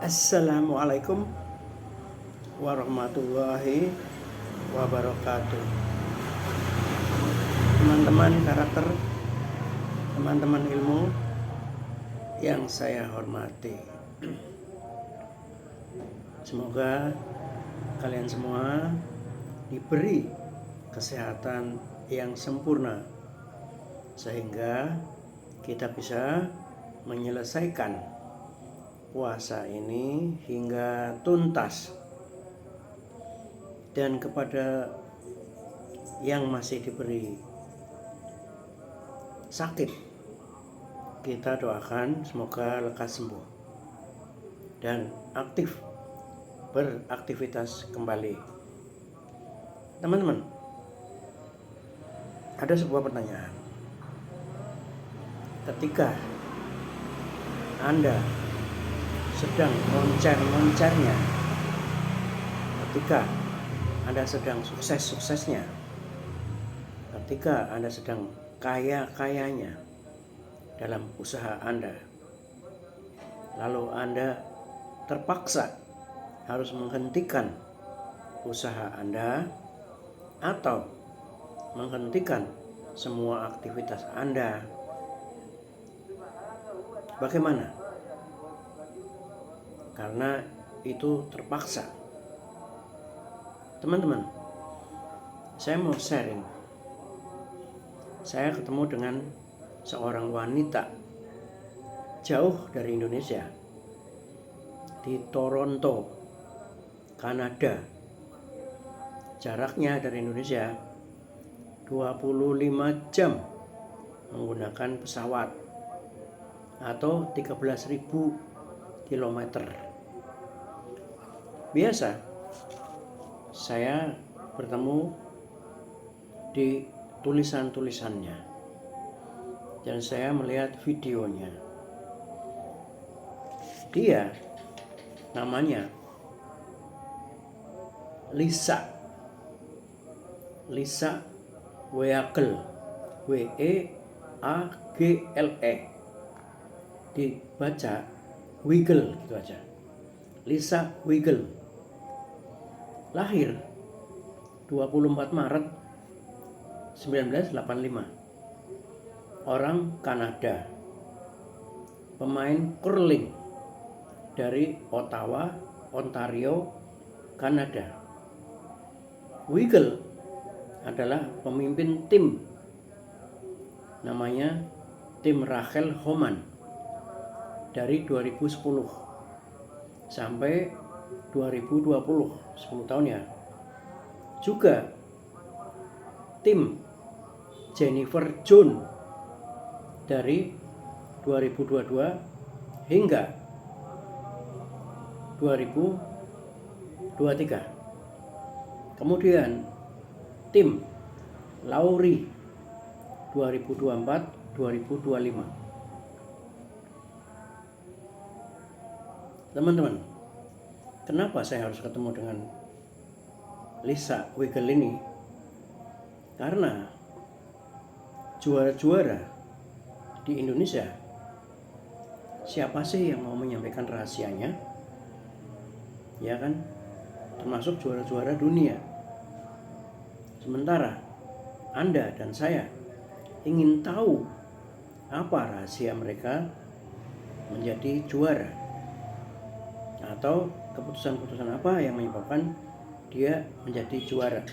Assalamualaikum warahmatullahi wabarakatuh. Teman-teman karakter, teman-teman ilmu yang saya hormati, semoga kalian semua diberi kesehatan yang sempurna sehingga kita bisa menyelesaikan puasa ini hingga tuntas. Dan kepada yang masih diberi sakit, kita doakan semoga lekas sembuh dan aktif beraktivitas kembali. Teman-teman, ada sebuah pertanyaan. Ketika Anda sedang moncer-moncernya, ketika Anda sedang sukses-suksesnya, ketika Anda sedang kaya-kayanya dalam usaha Anda, lalu Anda terpaksa harus menghentikan usaha Anda atau menghentikan semua aktivitas Anda, bagaimana? Karena itu terpaksa. Teman-teman, saya mau sharing. Saya ketemu dengan seorang wanita jauh dari Indonesia, di Toronto, Kanada. Jaraknya dari Indonesia 25 jam menggunakan pesawat atau 13.000 kilometer. Biasa saya bertemu di tulisan-tulisannya dan saya melihat videonya. Dia namanya Lisa Weagle, Weagle, dibaca Wiggle gitu aja. Lisa Wiggle. Lahir 24 Maret 1985. Orang Kanada. Pemain curling dari Ottawa, Ontario, Kanada. Wiggle adalah pemimpin tim. Namanya tim Rachel Homan. Dari 2010 sampai 2020, 10 tahun ya. Juga tim Jennifer John dari 2022 hingga 2023. Kemudian tim Laurie 2024-2025. Teman-teman, kenapa saya harus ketemu dengan Lisa Wiggle ini? Karena juara-juara di Indonesia, siapa sih yang mau menyampaikan rahasianya? Ya kan? Termasuk juara-juara dunia. Sementara Anda dan saya ingin tahu apa rahasia mereka menjadi juara, atau keputusan-keputusan apa yang menyebabkan dia menjadi juara.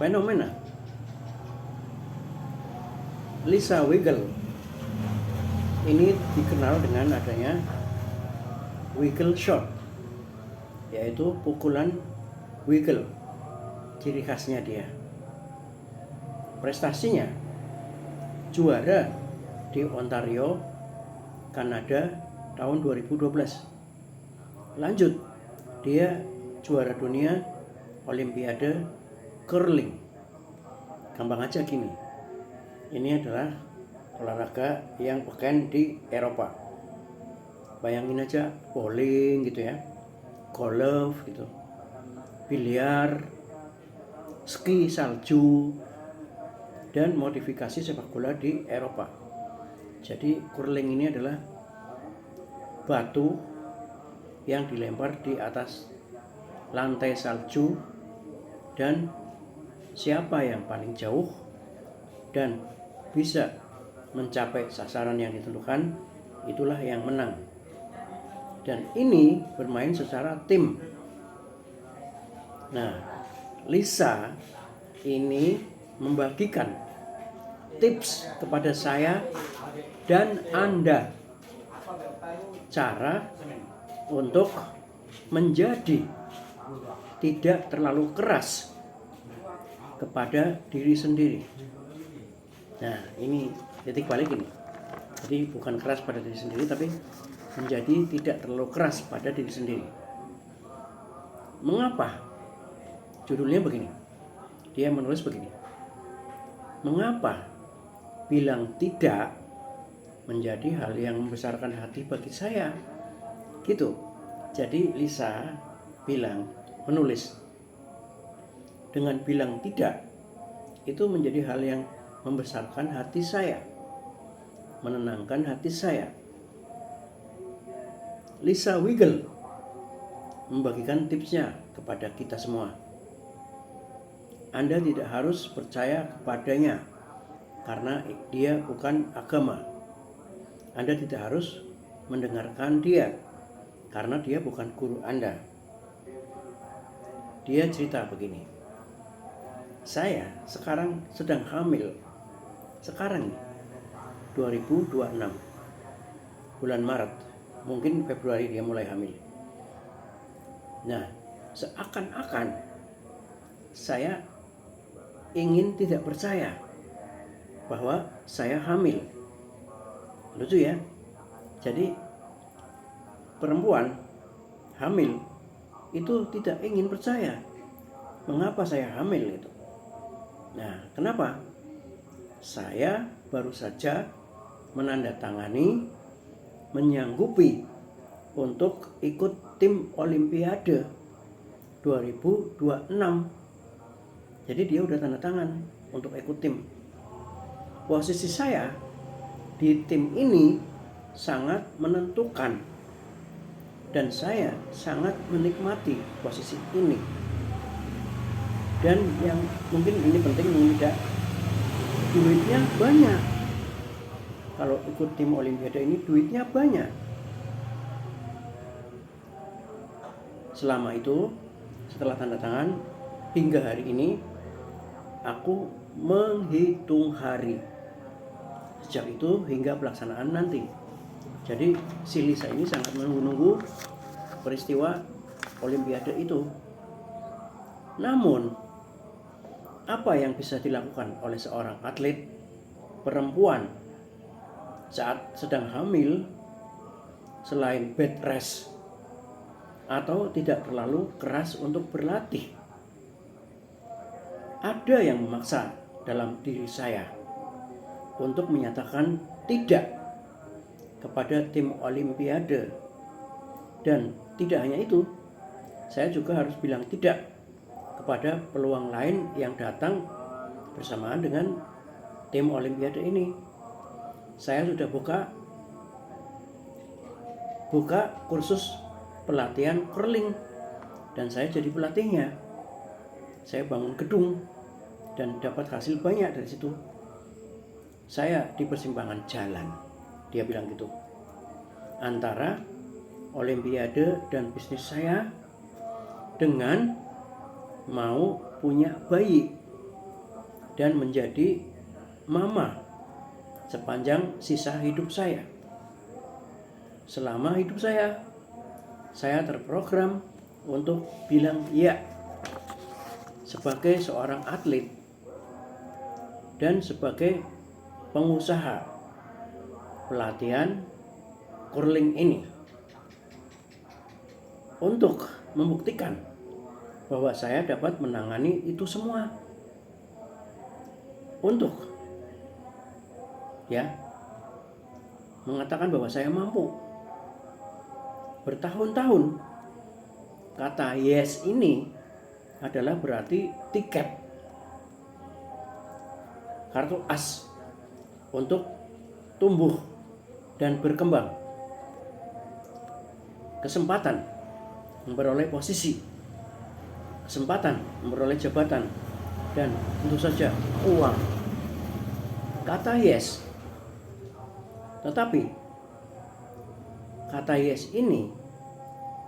Fenomena Lisa Wiggle ini dikenal dengan adanya wiggle shot, yaitu pukulan wiggle. Ciri khasnya dia. Prestasinya juara di Ontario, Kanada tahun 2012. Lanjut, dia juara dunia Olimpiade curling. Gampang aja gini. Ini adalah olahraga yang bukan di Eropa. Bayangin aja bowling gitu ya, golf gitu, biliar, ski salju, dan modifikasi sepak bola di Eropa. Jadi curling ini adalah batu yang dilempar di atas lantai salju, dan siapa yang paling jauh dan bisa mencapai sasaran yang ditentukan, itulah yang menang. Dan ini bermain secara tim. Nah, Lisa ini membagikan tips kepada saya dan Anda cara untuk menjadi tidak terlalu keras kepada diri sendiri. Nah, ini titik balik ini. Jadi bukan keras pada diri sendiri, tapi menjadi tidak terlalu keras pada diri sendiri. Mengapa? Judulnya begini. Dia menulis begini. Mengapa bilang tidak menjadi hal yang membesarkan hati bagi saya? Gitu. Jadi Lisa menulis, dengan bilang tidak itu menjadi hal yang membesarkan hati saya, menenangkan hati saya. Lisa Wiggle membagikan tipsnya kepada kita semua. Anda tidak harus percaya kepadanya karena dia bukan agama. Anda tidak harus mendengarkan dia karena dia bukan guru Anda. Dia cerita begini. Saya sekarang sedang hamil. Sekarang 2026 bulan Maret, mungkin Februari dia mulai hamil. Nah, seakan-akan saya ingin tidak percaya bahwa saya hamil. Lucu ya. Jadi perempuan hamil itu tidak ingin percaya mengapa saya hamil itu. Nah, kenapa? Saya baru saja menandatangani, menyanggupi untuk ikut tim Olimpiade 2026. Jadi dia udah tanda tangan untuk ikut tim. Posisi saya di tim ini sangat menentukan dan saya sangat menikmati posisi ini. Dan yang mungkin ini penting, tidak, duitnya banyak. Kalau ikut tim Olimpiade ini duitnya banyak. Selama itu, setelah tanda tangan hingga hari ini, aku menghitung hari sejak itu hingga pelaksanaan nanti. Jadi si Lisa ini sangat menunggu-nunggu peristiwa Olimpiade itu. Namun, apa yang bisa dilakukan oleh seorang atlet perempuan saat sedang hamil selain bed rest atau tidak terlalu keras untuk berlatih? Ada yang memaksa dalam diri saya untuk menyatakan tidak kepada tim Olimpiade. Dan tidak hanya itu, saya juga harus bilang tidak kepada peluang lain yang datang bersamaan dengan tim Olimpiade ini. Saya sudah buka kursus pelatihan curling dan saya jadi pelatihnya. Saya bangun gedung dan dapat hasil banyak dari situ. Saya di persimpangan jalan, dia bilang gitu, antara Olimpiade dan bisnis saya dengan mau punya bayi dan menjadi mama sepanjang sisa hidup saya. Selama hidup saya terprogram untuk bilang ya sebagai seorang atlet dan sebagai pengusaha pelatihan curling ini, untuk membuktikan bahwa saya dapat menangani itu semua, untuk mengatakan bahwa saya mampu. Bertahun-tahun kata yes ini adalah berarti tiket, kartu as untuk tumbuh dan berkembang. kesempatan memperoleh posisi, kesempatan memperoleh jabatan, dan tentu saja uang. Kata yes. Tetapi kata yes ini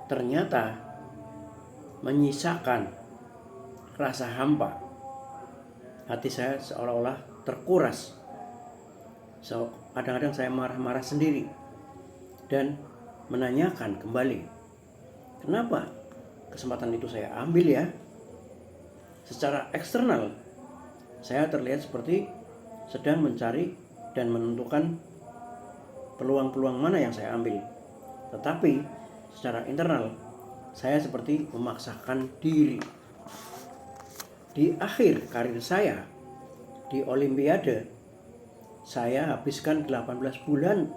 ternyata menyisakan rasa hampa. Hati saya seolah-olah terkuras. Kadang-kadang saya marah-marah sendiri dan menanyakan kembali, kenapa kesempatan itu saya ambil ya? Secara eksternal saya terlihat seperti sedang mencari dan menentukan peluang-peluang mana yang saya ambil. Tetapi secara internal saya seperti memaksakan diri. Di akhir karir saya di Olimpiade, saya habiskan 18 bulan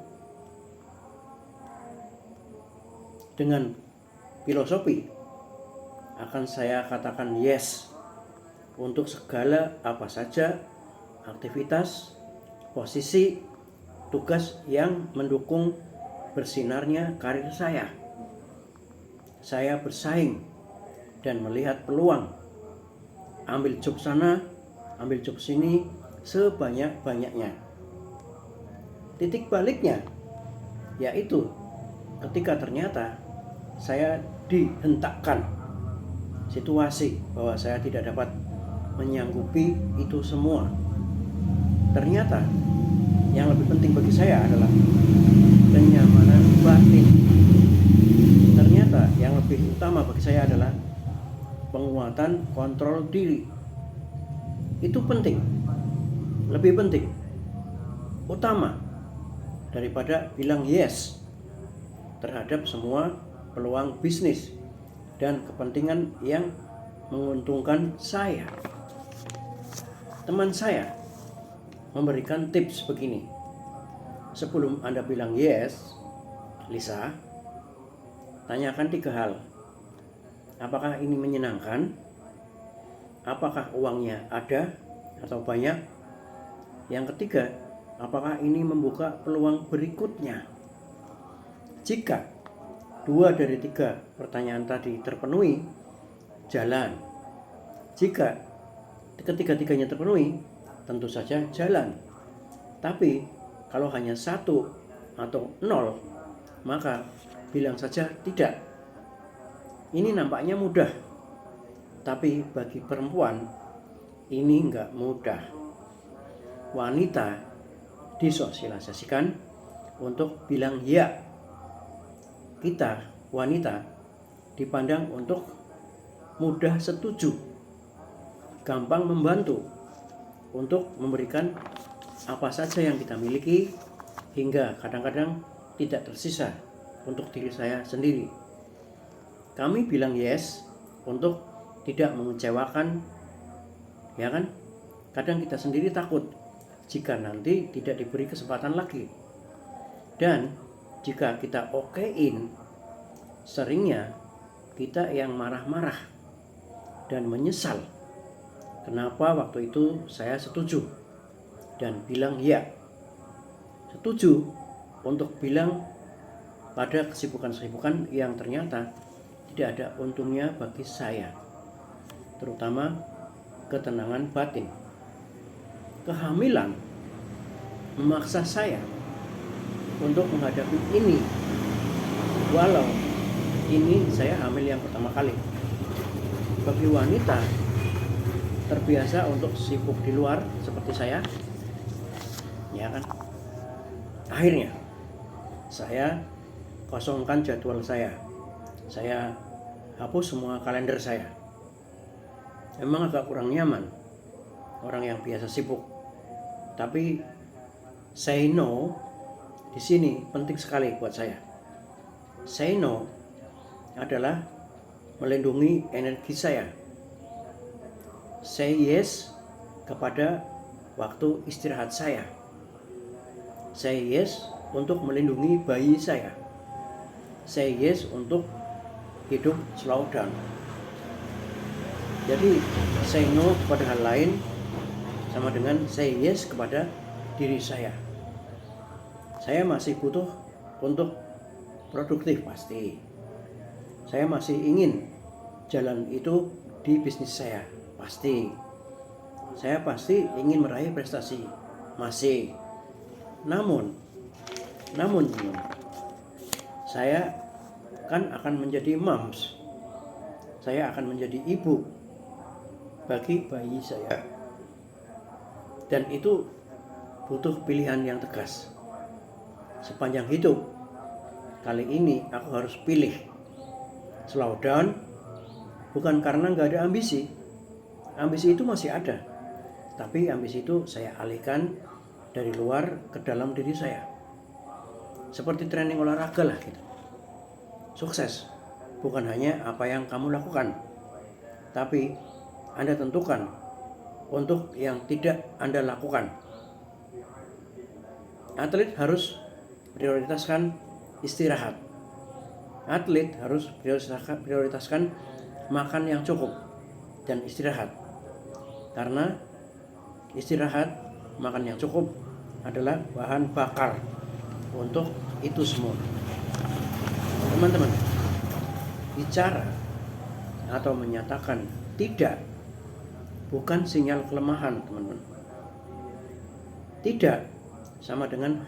dengan filosofi akan saya katakan yes untuk segala apa saja aktivitas, posisi, tugas yang mendukung bersinarnya karir saya. Saya bersaing dan melihat peluang, ambil job sana, ambil job sini sebanyak-banyaknya. Titik baliknya yaitu ketika ternyata saya dihentakkan situasi bahwa saya tidak dapat menyanggupi itu semua. Ternyata yang lebih penting bagi saya adalah kenyamanan batin. Ternyata yang lebih utama bagi saya adalah penguatan kontrol diri. Itu penting, lebih penting, utama daripada bilang yes terhadap semua peluang bisnis dan kepentingan yang menguntungkan saya. Teman saya memberikan tips begini. Sebelum Anda bilang yes, Lisa, tanyakan 3 hal. Apakah ini menyenangkan? Apakah uangnya ada atau banyak? Yang ketiga, apakah ini membuka peluang berikutnya? Jika 2 dari 3 pertanyaan tadi terpenuhi, jalan. Jika ketiga-tiganya terpenuhi, tentu saja jalan. Tapi kalau hanya 1 atau 0, maka bilang saja tidak. Ini nampaknya mudah, tapi bagi perempuan ini enggak mudah. Wanita disosialisasikan untuk bilang ya. Kita wanita dipandang untuk mudah setuju, gampang membantu untuk memberikan apa saja yang kita miliki, hingga kadang-kadang tidak tersisa untuk diri saya sendiri. Kami bilang yes untuk tidak mengecewakan, ya kan? Kadang kita sendiri takut jika nanti tidak diberi kesempatan lagi. Dan jika kita okein, seringnya kita yang marah-marah dan menyesal. Kenapa waktu itu saya setuju dan bilang ya. Setuju untuk bilang pada kesibukan-kesibukan yang ternyata tidak ada untungnya bagi saya, terutama ketenangan batin. Kehamilan memaksa saya untuk menghadapi ini, walau ini saya hamil yang pertama kali. Bagi wanita terbiasa untuk sibuk di luar seperti saya, ya kan, akhirnya saya kosongkan jadwal saya hapus semua kalender saya. Memang agak kurang nyaman orang yang biasa sibuk, tapi say no di sini penting sekali buat saya. Say no adalah melindungi energi saya. Say yes kepada waktu istirahat saya. Say yes untuk melindungi bayi saya. Say yes untuk hidup slow down. Jadi say no kepada hal lain sama dengan say yes kepada diri saya. Saya masih butuh untuk produktif pasti, Saya masih ingin jalan itu di bisnis saya, pasti. Saya pasti ingin meraih prestasi, masih. Namun saya kan akan menjadi moms. Saya akan menjadi ibu bagi bayi saya. Dan itu butuh pilihan yang tegas. Sepanjang hidup, kali ini aku harus pilih slow down, bukan karena nggak ada ambisi. Ambisi itu masih ada, tapi ambisi itu saya alihkan dari luar ke dalam diri saya. Seperti training olahraga lah gitu. Sukses bukan hanya apa yang kamu lakukan, tapi Anda tentukan untuk yang tidak Anda lakukan. Atlet harus prioritaskan istirahat. Atlet harus prioritaskan makan yang cukup dan istirahat. Karena istirahat, makan yang cukup adalah bahan bakar untuk itu semua. Teman-teman, bicara atau menyatakan tidak bukan sinyal kelemahan, teman-teman. Tidak sama dengan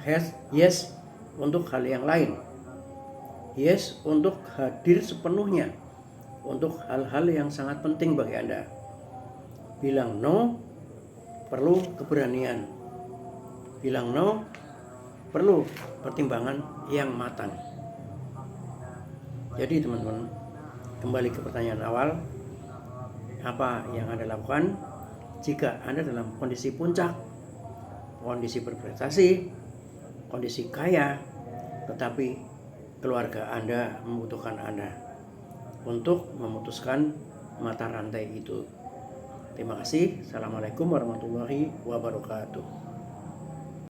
yes untuk hal yang lain. Yes untuk hadir sepenuhnya untuk hal-hal yang sangat penting bagi Anda. Bilang no perlu keberanian. Bilang no perlu pertimbangan yang matang. Jadi teman-teman, kembali ke pertanyaan awal, apa yang Anda lakukan jika Anda dalam kondisi puncak, kondisi berprestasi, kondisi kaya, tetapi keluarga Anda membutuhkan Anda untuk memutuskan mata rantai itu. Terima kasih. Assalamualaikum warahmatullahi wabarakatuh.